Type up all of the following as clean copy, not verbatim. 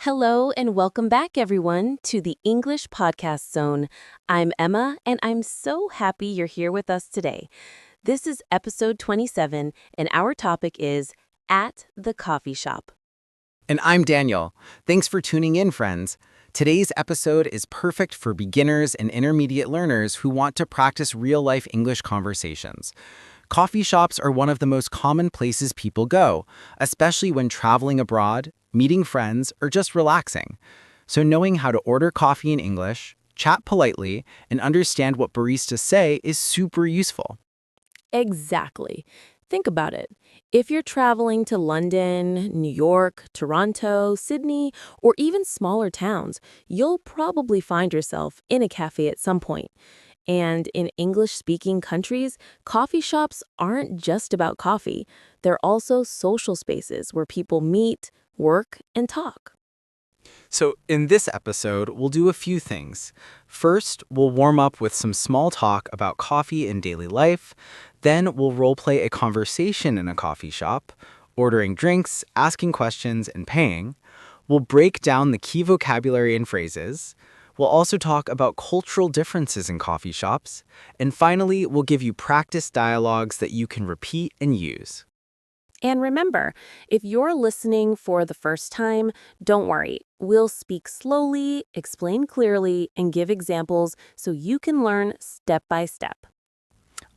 Hello and welcome back, everyone, to the English Podcast Zone. I'm Emma, and I'm so happy you're here with us today. This is episode 27, and our topic is At the Coffee Shop. And I'm Daniel. Thanks for tuning in, friends. Today's episode is perfect for beginners and intermediate learners who want to practice real-life English conversations. Coffee shops are one of the most common places people go, especially when traveling abroad, meeting friends, or just relaxing. So knowing how to order coffee in English, chat politely, and understand what baristas say is super useful. Exactly. Think about it. If you're traveling to London, New York, Toronto, Sydney, or even smaller towns, you'll probably find yourself in a cafe at some point. And in English-speaking countries, coffee shops aren't just about coffee. They're also social spaces where people meet, work, and talk. So in this episode, we'll do a few things. First, we'll warm up with some small talk about coffee in daily life. Then we'll role-play a conversation in a coffee shop, ordering drinks, asking questions, and paying. We'll break down the key vocabulary and phrases. We'll also talk about cultural differences in coffee shops. And finally, we'll give you practice dialogues that you can repeat and use. And remember, if you're listening for the first time, don't worry. We'll speak slowly, explain clearly, and give examples so you can learn step by step.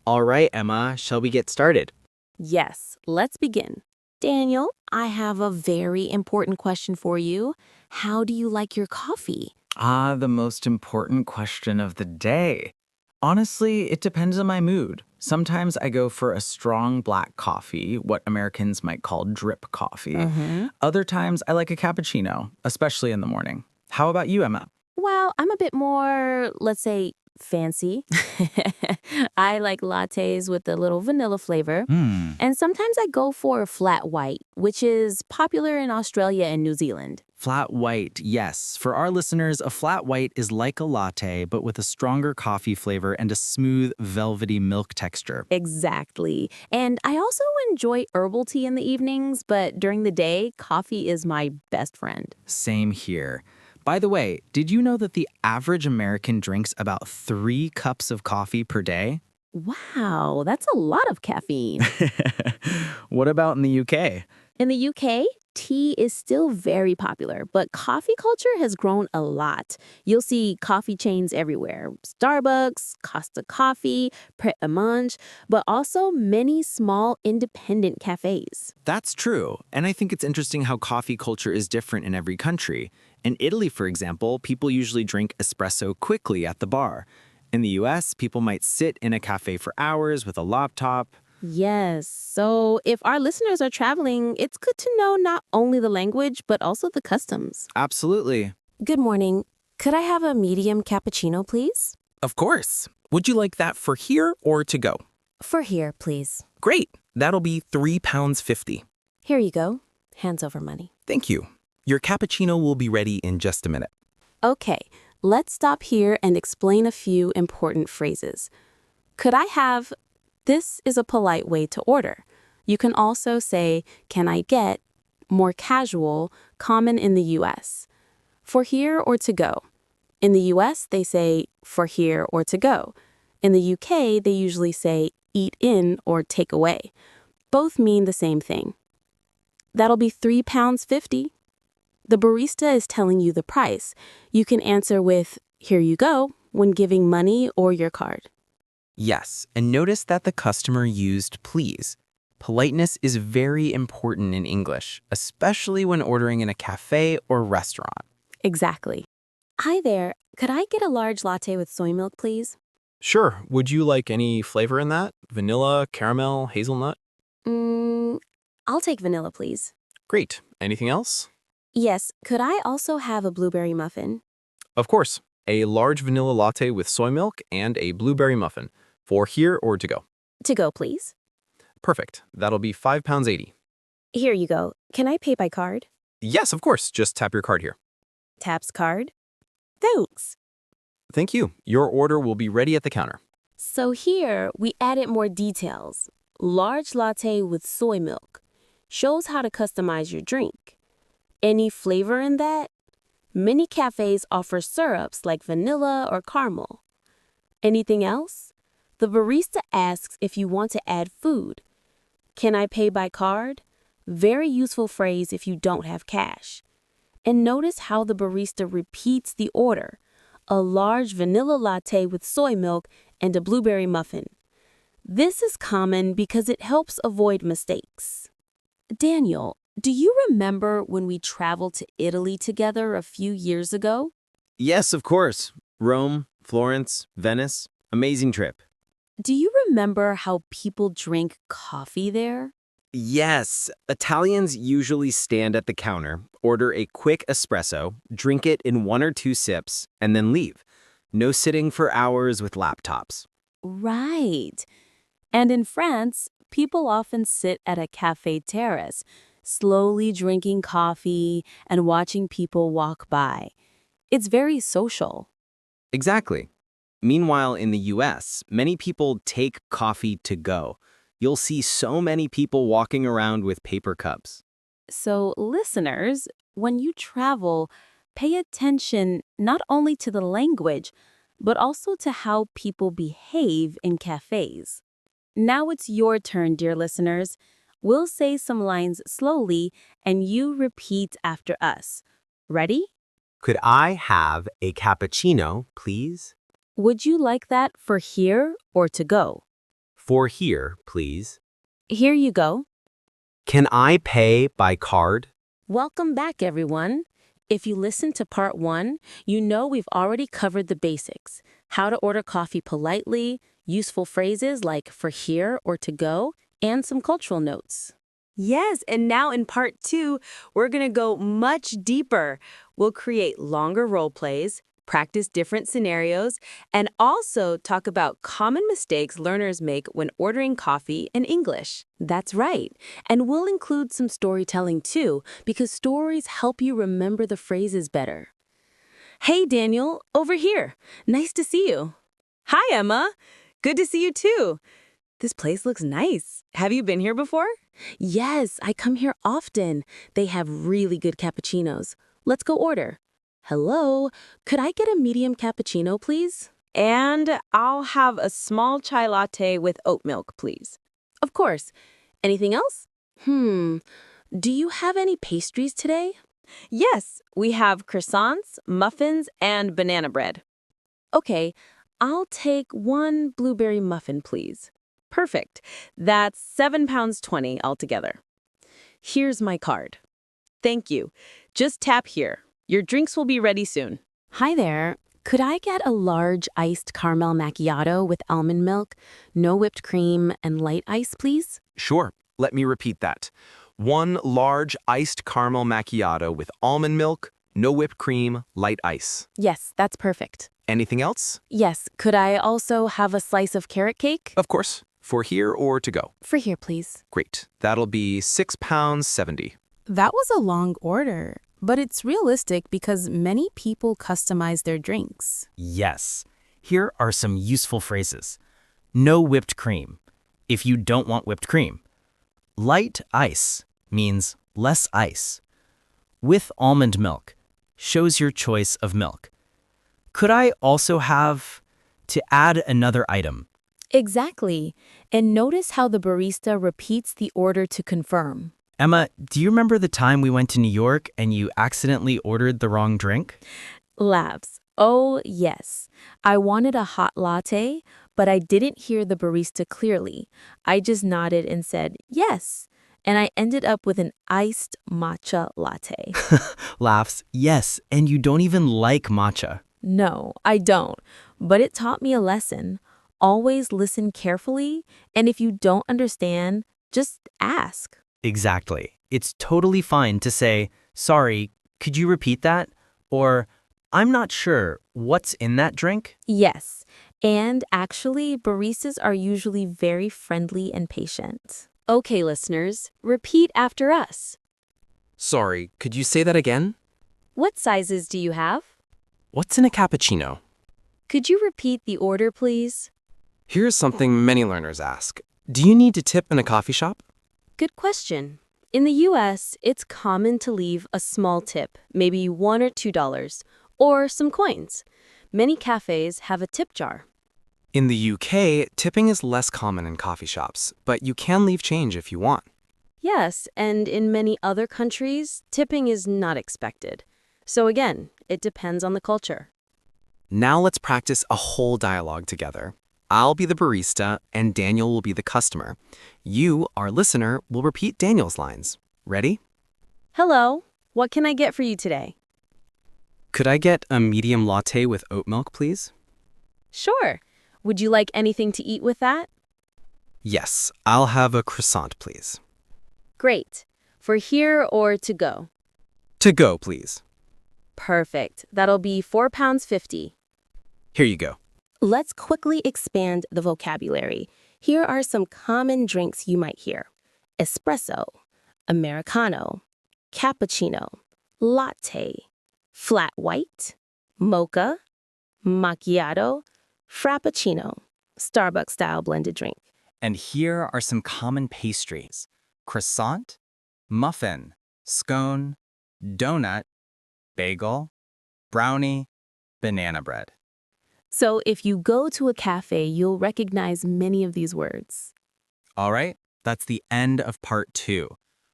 All right, Emma, shall we get started? Yes, let's begin. Daniel, I have a very important question for you. How do you like your coffee? The most important question of the day. Honestly, it depends on my mood. Sometimes I go for a strong black coffee, what Americans might call drip coffee. Other times I like a cappuccino, especially in the morning. How about you, Emma? Well, I'm a bit more, let's say, fancy. I like lattes with a little vanilla flavor. And sometimes I go for a flat white, which is popular in Australia and New Zealand. Flat white, yes. For our listeners, a flat white is like a latte, but with a stronger coffee flavor and a smooth, velvety milk texture. Exactly. And I also enjoy herbal tea in the evenings, but during the day, coffee is my best friend. Same here. By the way, did you know that the average American drinks about 3 cups of coffee per day? Wow, that's a lot of caffeine. What about in the UK? In the UK, tea is still very popular, but coffee culture has grown a lot. You'll see coffee chains everywhere. Starbucks, Costa Coffee, 𝗏𝗏𝗏𝗏𝗏, but also many small independent cafes. That's true, and I think it's interesting how coffee culture is different in every country. In Italy, for example, people usually drink espresso quickly at the bar. In the US, people might sit in a cafe for hours with a laptop. Yes, so if our listeners are traveling, it's good to know not only the language, but also the customs. Absolutely. Good morning. Could I have a medium cappuccino, please? Of course. Would you like that for here or to go? For here, please. Great. That'll be £3.50. Here you go. Hands over money. Thank you. Your cappuccino will be ready in just a minute. Okay, let's stop here and explain a few important phrases. Could I have? This is a polite way to order. You can also say, can I get? More casual, common in the US. For here or to go. In the US, they say for here or to go. In the UK, they usually say eat in or take away. Both mean the same thing. That'll be £3.50. The barista is telling you the price. You can answer with, here you go, when giving money or your card. Yes, and notice that the customer used please. Politeness is very important in English, especially when ordering in a cafe or restaurant. Exactly. Hi there. Could I get a large latte with soy milk, please? Sure. Would you like any flavor in that? Vanilla, caramel, hazelnut? I'll take vanilla, please. Great. Anything else? Yes, could I also have a blueberry muffin? Of course. A large vanilla latte with soy milk and a blueberry muffin. For here or to go? To go, please. Perfect. That'll be £5.80. Here you go. Can I pay by card? Yes, of course. Just tap your card here. Taps card. Thanks. Thank you. Your order will be ready at the counter. So here, we added more details. Large latte with soy milk. Shows how to customize your drink. Any flavor in that? Many cafes offer syrups like vanilla or caramel. Anything else? The barista asks if you want to add food. Can I pay by card? Very useful phrase if you don't have cash. And notice how the barista repeats the order. A large vanilla latte with soy milk and a blueberry muffin. This is common because it helps avoid mistakes. Daniel, do you remember when we traveled to Italy together a few years ago? Yes, of course. Rome, Florence, Venice. Amazing trip. Do you remember how people drink coffee there? Yes, Italians usually stand at the counter, order a quick espresso, drink it in 1 or 2 sips, and then leave. No sitting for hours with laptops. Right. And in France, people often sit at a café terrace, slowly drinking coffee and watching people walk by. It's very social. Exactly. Meanwhile, in the US, many people take coffee to go. You'll see so many people walking around with paper cups. So, listeners, when you travel, pay attention not only to the language, but also to how people behave in cafes. Now it's your turn, dear listeners. We'll say some lines slowly, and you repeat after us. Ready? Could I have a cappuccino, please? Would you like that for here or to go? For here, please. Here you go. Can I pay by card? Welcome back, everyone. If you listened to part 1, you know we've already covered the basics. How to order coffee politely, useful phrases like for here or to go, and some cultural notes. Yes, and now in part 2, we're going to go much deeper. We'll create longer role plays, practice different scenarios, and also talk about common mistakes learners make when ordering coffee in English. That's right. And we'll include some storytelling too, because stories help you remember the phrases better. Hey, Daniel, over here. Nice to see you. Hi, Emma. Good to see you too. This place looks nice. Have you been here before? Yes, I come here often. They have really good cappuccinos. Let's go order. Hello, could I get a medium cappuccino, please? And I'll have a small chai latte with oat milk, please. Of course. Anything else? Do you have any pastries today? Yes, we have croissants, muffins, and banana bread. Okay, I'll take 1 blueberry muffin, please. Perfect. That's £7.20 altogether. Here's my card. Thank you. Just tap here. Your drinks will be ready soon. Hi there. Could I get a large iced caramel macchiato with almond milk, no whipped cream, and light ice, please? Sure. Let me repeat that. 1 large iced caramel macchiato with almond milk, no whipped cream, light ice. Yes, that's perfect. Anything else? Yes, could I also have a slice of carrot cake? Of course. For here or to go? For here, please. Great. That'll be £6.70. That was a long order, but it's realistic because many people customize their drinks. Yes. Here are some useful phrases. No whipped cream, if you don't want whipped cream. Light ice means less ice. With almond milk shows your choice of milk. Could I also have to add another item? Exactly. And notice how the barista repeats the order to confirm. Emma, do you remember the time we went to New York and you accidentally ordered the wrong drink? Laughs. Oh, yes. I wanted a hot latte, but I didn't hear the barista clearly. I just nodded and said, yes. And I ended up with an iced matcha latte. Laughs. Yes, and you don't even like matcha. No, I don't. But it taught me a lesson. Always listen carefully, and if you don't understand, just ask. Exactly. It's totally fine to say, sorry, could you repeat that? Or, I'm not sure, what's in that drink? Yes, and actually, baristas are usually very friendly and patient. Okay, listeners, repeat after us. Sorry, could you say that again? What sizes do you have? What's in a cappuccino? Could you repeat the order, please? Here's something many learners ask. Do you need to tip in a coffee shop? Good question. In the US, it's common to leave a small tip, maybe $1 or $2, or some coins. Many cafes have a tip jar. In the UK, tipping is less common in coffee shops, but you can leave change if you want. Yes, and in many other countries, tipping is not expected. So again, it depends on the culture. Now let's practice a whole dialogue together. I'll be the barista, and Daniel will be the customer. You, our listener, will repeat Daniel's lines. Ready? Hello, what can I get for you today? Could I get a medium latte with oat milk, please? Sure. Would you like anything to eat with that? Yes, I'll have a croissant, please. Great. For here or to go? To go, please. Perfect. That'll be £4.50. Here you go. Let's quickly expand the vocabulary. Here are some common drinks you might hear: espresso, Americano, cappuccino, latte, flat white, mocha, macchiato, frappuccino, Starbucks-style blended drink. And here are some common pastries: croissant, muffin, scone, donut, bagel, brownie, banana bread. So if you go to a cafe, you'll recognize many of these words. All right, that's the end of part 2.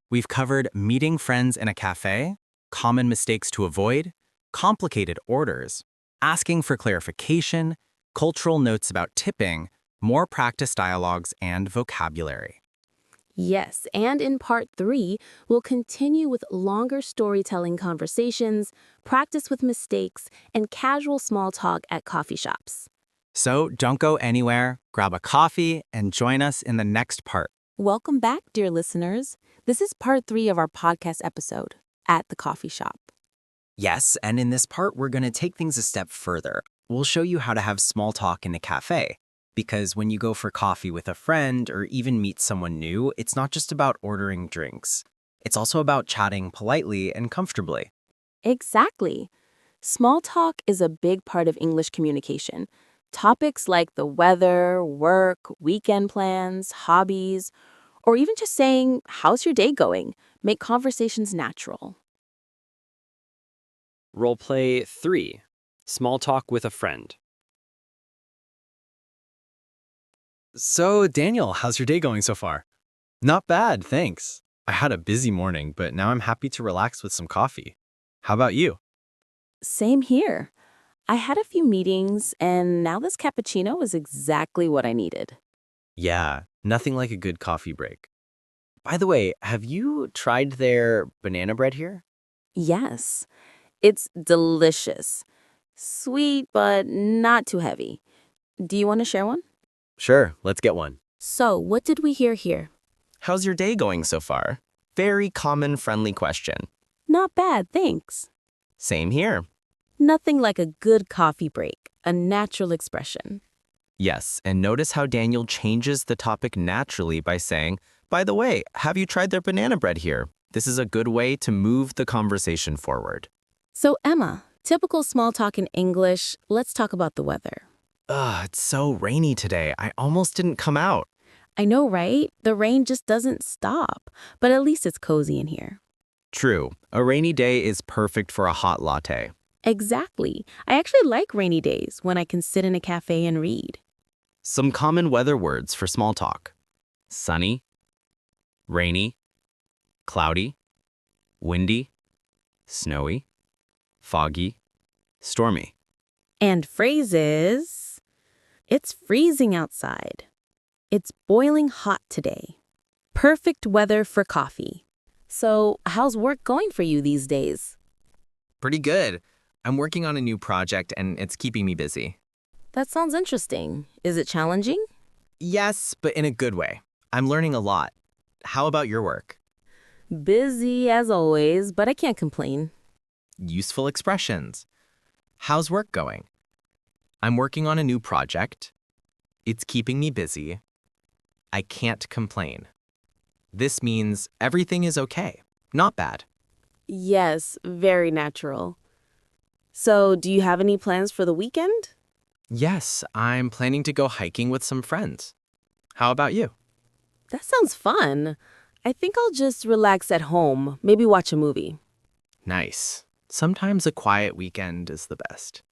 We've covered meeting friends in a cafe, common mistakes to avoid, complicated orders, asking for clarification, cultural notes about tipping, more practice dialogues, and vocabulary. Yes, and in part 3, we'll continue with longer storytelling conversations, practice with mistakes, and casual small talk at coffee shops. So don't go anywhere, grab a coffee, and join us in the next part. Welcome back, dear listeners. This is part 3 of our podcast episode, At the Coffee Shop. Yes, and in this part, we're going to take things a step further. We'll show you how to have small talk in a cafe. Because when you go for coffee with a friend or even meet someone new, it's not just about ordering drinks. It's also about chatting politely and comfortably. Exactly. Small talk is a big part of English communication. Topics like the weather, work, weekend plans, hobbies, or even just saying, "How's your day going?" make conversations natural. Roleplay 3. Small talk with a friend. So, Daniel, how's your day going so far? Not bad, thanks. I had a busy morning, but now I'm happy to relax with some coffee. How about you? Same here. I had a few meetings, and now this cappuccino is exactly what I needed. Yeah, nothing like a good coffee break. By the way, have you tried their banana bread here? Yes, it's delicious. Sweet, but not too heavy. Do you want to share one? Sure, let's get one. So, what did we hear here? How's your day going so far? Very common, friendly question. Not bad, thanks. Same here. Nothing like a good coffee break, a natural expression. Yes, and notice how Daniel changes the topic naturally by saying, by the way, have you tried their banana bread here? This is a good way to move the conversation forward. So, Emma, typical small talk in English, let's talk about the weather. It's so rainy today. I almost didn't come out. I know, right? The rain just doesn't stop, but at least it's cozy in here. True. A rainy day is perfect for a hot latte. Exactly. I actually like rainy days when I can sit in a cafe and read. Some common weather words for small talk: sunny, rainy, cloudy, windy, snowy, foggy, stormy. And phrases: it's freezing outside. It's boiling hot today. Perfect weather for coffee. So, how's work going for you these days? Pretty good. I'm working on a new project and it's keeping me busy. That sounds interesting. Is it challenging? Yes, but in a good way. I'm learning a lot. How about your work? Busy as always, but I can't complain. Useful expressions. How's work going? I'm working on a new project. It's keeping me busy. I can't complain. This means everything is okay, not bad. Yes, very natural. So, do you have any plans for the weekend? Yes, I'm planning to go hiking with some friends. How about you? That sounds fun. I think I'll just relax at home, maybe watch a movie. Nice. Sometimes a quiet weekend is the best.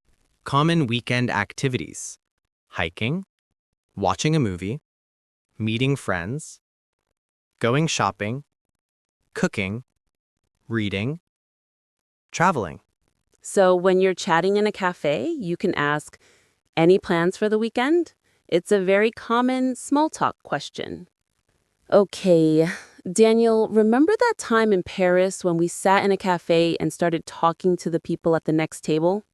Common weekend activities: hiking, watching a movie, meeting friends, going shopping, cooking, reading, traveling. So when you're chatting in a cafe, you can ask, any plans for the weekend? It's a very common small talk question. Okay, Daniel, remember that time in Paris when we sat in a cafe and started talking to the people at the next table?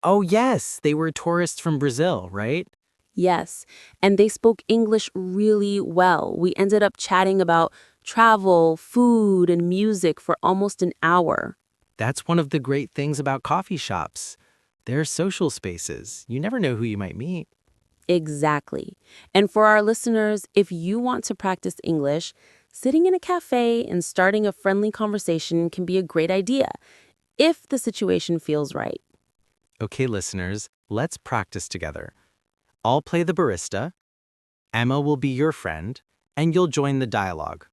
Oh, yes, they were tourists from Brazil, right? Yes, and they spoke English really well. We ended up chatting about travel, food, and music for almost an hour. That's one of the great things about coffee shops. They're social spaces. You never know who you might meet. Exactly. And for our listeners, if you want to practice English, sitting in a cafe and starting a friendly conversation can be a great idea, if the situation feels right. Okay, listeners, let's practice together. I'll play the barista, Emma will be your friend, and you'll join the dialogue.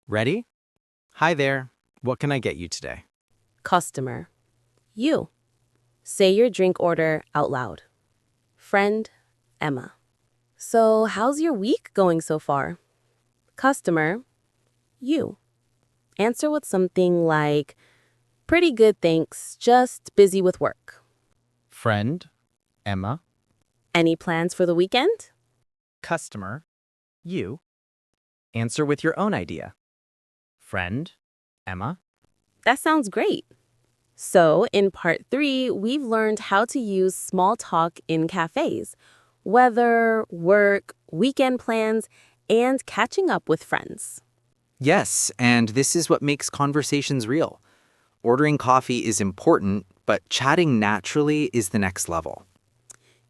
Ready? Hi there. What can I get you today? Customer. You. Say your drink order out loud. Friend, Emma. So, how's your week going so far? Customer. You. Answer with something like, pretty good, thanks, just busy with work. Friend, Emma. Any plans for the weekend? Customer, you. Answer with your own idea. Friend, Emma. That sounds great. So, in part 3, we've learned how to use small talk in cafes, weather, work, weekend plans, and catching up with friends. Yes, and this is what makes conversations real. Ordering coffee is important, but chatting naturally is the next level.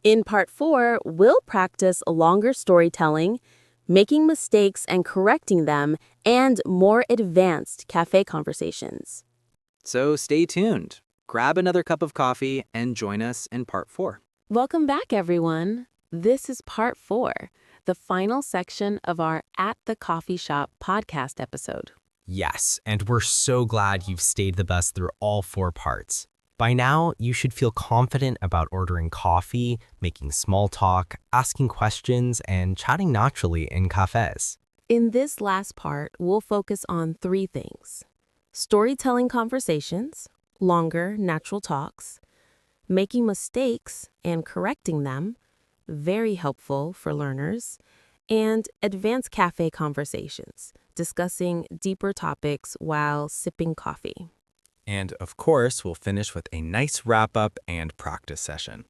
In part 4, we'll practice longer storytelling, making mistakes and correcting them, and more advanced cafe conversations. So stay tuned. Grab another cup of coffee and join us in part 4. Welcome back, everyone. This is part 4, the final section of our At the Coffee Shop podcast episode. Yes, and we're so glad you've stayed with us through all 4 parts. By now, you should feel confident about ordering coffee, making small talk, asking questions, and chatting naturally in cafes. In this last part, we'll focus on 3 things: storytelling conversations, longer, natural talks, making mistakes and correcting them, very helpful for learners, and advanced cafe conversations, discussing deeper topics while sipping coffee. And of course, we'll finish with a nice wrap-up and practice session.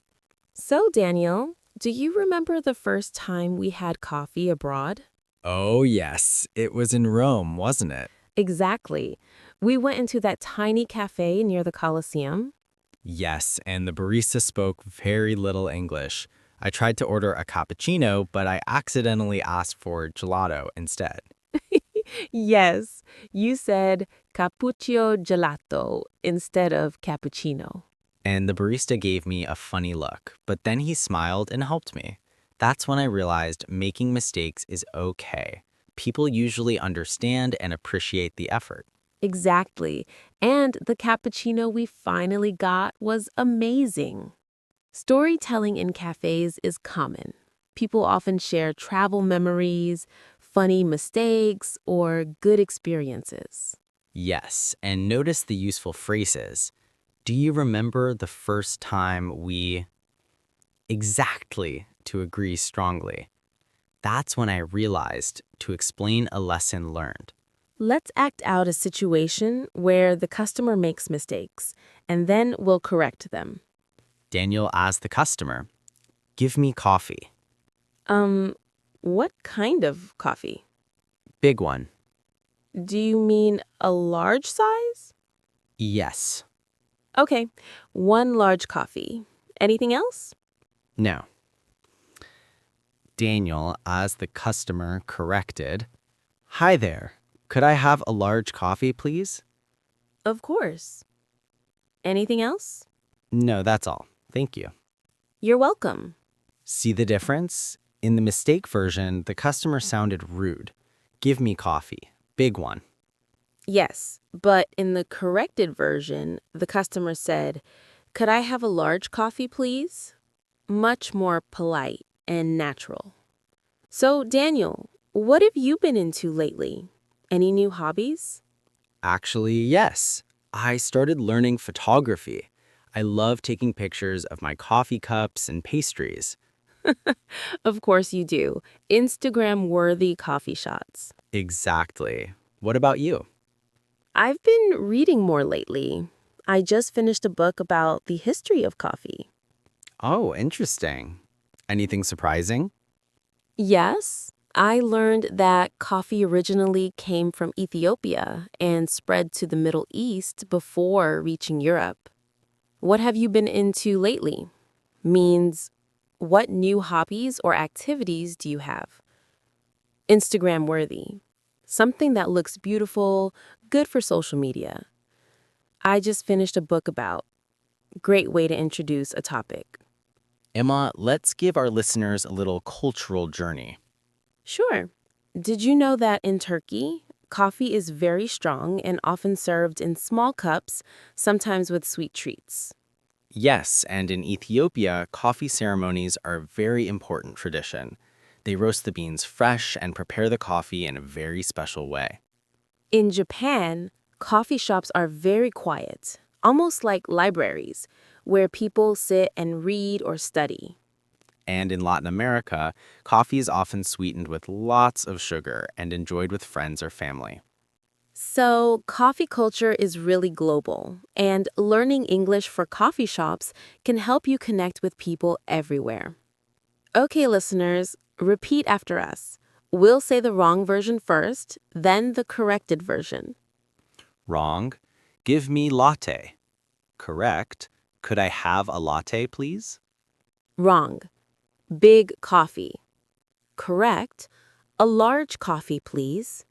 So, Daniel, do you remember the first time we had coffee abroad? Oh, yes. It was in Rome, wasn't it? Exactly. We went into that tiny cafe near the Colosseum. Yes, and the barista spoke very little English. I tried to order a cappuccino, but I accidentally asked for gelato instead. Yes, you said cappuccino gelato instead of cappuccino. And the barista gave me a funny look, but then he smiled and helped me. That's when I realized making mistakes is okay. People usually understand and appreciate the effort. Exactly. And the cappuccino we finally got was amazing. Storytelling in cafes is common. People often share travel memories, funny mistakes, or good experiences. Yes, and notice the useful phrases. Do you remember the first time we... Exactly, to agree strongly. That's when I realized to explain a lesson learned. Let's act out a situation where the customer makes mistakes, and then we'll correct them. Daniel asked the customer, "Give me coffee." What kind of coffee? Big one. Do you mean a large size? Yes. Okay, 1 large coffee. Anything else? No. Daniel, as the customer, corrected, "Hi there. Could I have a large coffee, please?" Of course. Anything else? No, that's all. Thank you. You're welcome. See the difference? In the mistake version, the customer sounded rude. "Give me coffee." Big one. Yes, but in the corrected version, the customer said, "Could I have a large coffee, please?" Much more polite and natural. So, Daniel, what have you been into lately? Any new hobbies? Actually, yes. I started learning photography. I love taking pictures of my coffee cups and pastries. Of course you do. Instagram-worthy coffee shots. Exactly. What about you? I've been reading more lately. I just finished a book about the history of coffee. Oh, interesting. Anything surprising? Yes, I learned that coffee originally came from Ethiopia and spread to the Middle East before reaching Europe. What have you been into lately? Means, what new hobbies or activities do you have? Instagram worthy. Something that looks beautiful, good for social media. I just finished a book about. Great way to introduce a topic. Emma, let's give our listeners a little cultural journey. Sure. Did you know that in Turkey, coffee is very strong and often served in small cups, sometimes with sweet treats? Yes, and in Ethiopia, coffee ceremonies are a very important tradition. They roast the beans fresh and prepare the coffee in a very special way. In Japan, coffee shops are very quiet, almost like libraries, where people sit and read or study. And in Latin America, coffee is often sweetened with lots of sugar and enjoyed with friends or family. So, coffee culture is really global, and learning English for coffee shops can help you connect with people everywhere. Okay, listeners, repeat after us. We'll say the wrong version first, then the corrected version. Wrong. Give me latte. Correct. Could I have a latte, please? Wrong. Big coffee. Correct. A large coffee, please.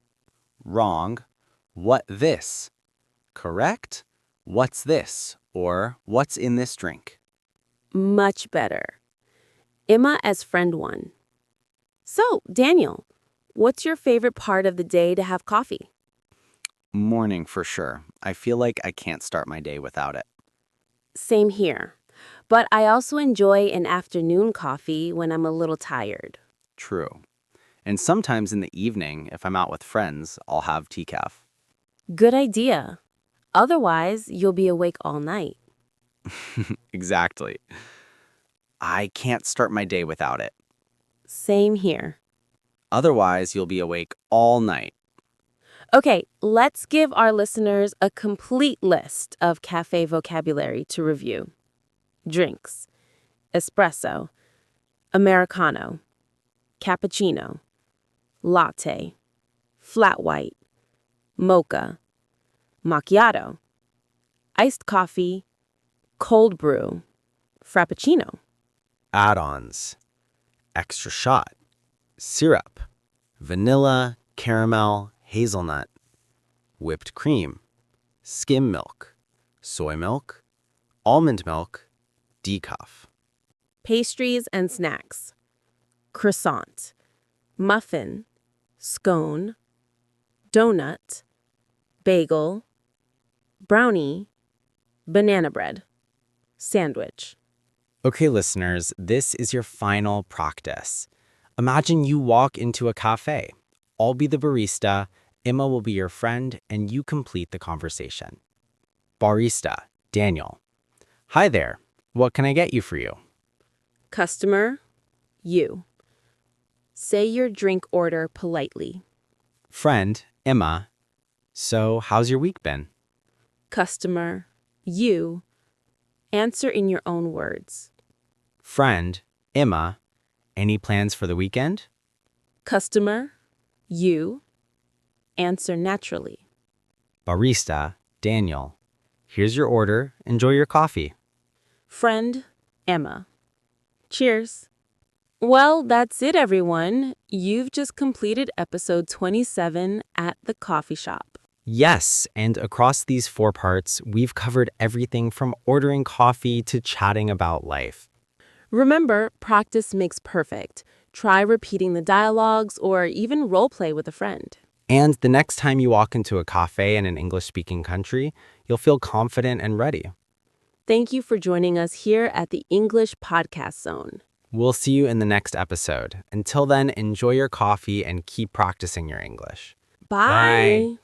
Wrong. What this? Correct. What's this? Or what's in this drink? Much better. Emma as friend one. So, Daniel, what's your favorite part of the day to have coffee? Morning for sure. I feel like I can't start my day without it. Same here. But I also enjoy an afternoon coffee when I'm a little tired. True. And sometimes in the evening, if I'm out with friends, I'll have decaf. Good idea. Otherwise, you'll be awake all night. Exactly. I can't start my day without it. Same here. Otherwise, you'll be awake all night. Okay, let's give our listeners a complete list of cafe vocabulary to review. Drinks: espresso, Americano, cappuccino, latte, flat white, mocha, macchiato, iced coffee, cold brew, frappuccino. Add-ons: extra shot, syrup, vanilla, caramel, hazelnut, whipped cream, skim milk, soy milk, almond milk, decaf. Pastries and snacks: croissant, muffin, scone, donut, bagel, brownie, banana bread, sandwich. Okay, listeners, this is your final practice. Imagine you walk into a cafe. I'll be the barista, Emma will be your friend, and you complete the conversation. Barista, Daniel. Hi there. What can I get you for you? Customer, you. Say your drink order politely. Friend, Emma. So, how's your week been? Customer, you. Answer in your own words. Friend, Emma. Any plans for the weekend? Customer, you. Answer naturally. Barista, Daniel. Here's your order. Enjoy your coffee. Friend, Emma. Cheers. Well, that's it, everyone. You've just completed episode 27 at the coffee shop. Yes, and across these 4 parts, we've covered everything from ordering coffee to chatting about life. Remember, practice makes perfect. Try repeating the dialogues or even role play with a friend. And the next time you walk into a cafe in an English-speaking country, you'll feel confident and ready. Thank you for joining us here at the English Podcast Zone. We'll see you in the next episode. Until then, enjoy your coffee and keep practicing your English. Bye.